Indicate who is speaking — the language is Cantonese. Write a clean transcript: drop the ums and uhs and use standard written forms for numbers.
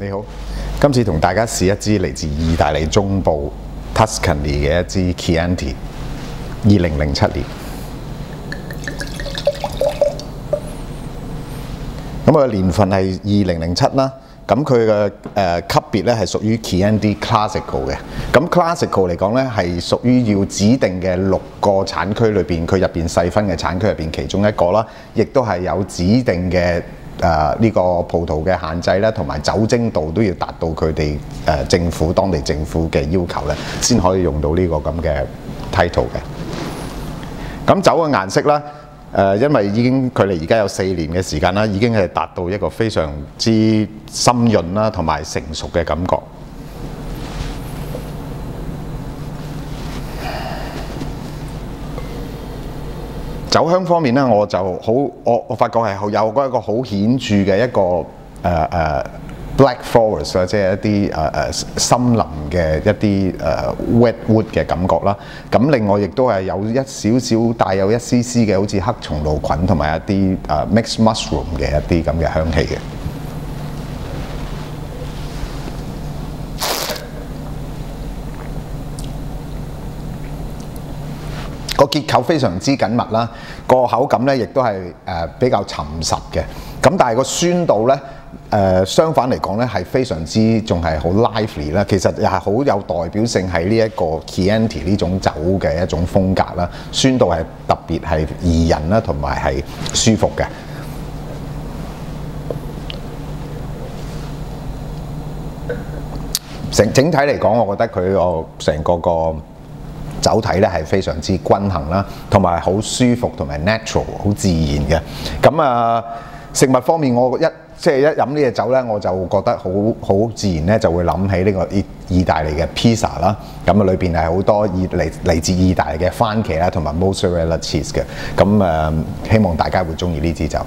Speaker 1: 你好，今次同大家試一支嚟自意大利中部 Tuscany 嘅一支 Chianti， 2007年。咁佢嘅年份係2007啦。咁佢嘅級別咧係屬於 Chianti Classico 嘅。咁 Classico 嚟講咧係屬於要指定嘅6個產區裏邊，佢入邊細分嘅產區入邊其中一個啦，亦都係有指定嘅呢個葡萄嘅限制啦，同埋酒精度都要達到佢哋當地政府嘅要求咧，先可以用到呢個咁嘅 title 嘅。咁酒嘅顏色啦。因為已經距離而家有4年嘅時間啦，已經係達到一個非常之深潤啦，同埋成熟嘅感覺。酒香方面咧，我發覺係有一個好顯著嘅一個Black Forest 啦，即係一啲森林嘅一啲wet wood 嘅感覺啦。咁另外亦都係有一少少帶有一絲絲嘅好似黑松露菌同埋一啲mixed mushroom 嘅一啲咁嘅香氣嘅。個結構非常之緊密啦，個口感咧亦都係比較沉實嘅。咁但係個酸度咧，相反嚟講咧係非常之仲係好 lively 啦。其實又係好有代表性喺呢一個 Chianti 呢種酒嘅一種風格啦。酸度係特別係宜人啦，同埋係舒服嘅。整體嚟講，我覺得佢個成個酒體咧係非常之均衡啦，同埋好舒服同埋 natural 好自然嘅。咁食物方面，我一飲呢隻酒咧，我就覺得好自然咧，就會諗起呢個意大利嘅 pizza 啦。咁裏邊係好多嚟自意大利嘅番茄啦，同埋 mozzarella cheese 嘅。咁希望大家會中意呢支酒。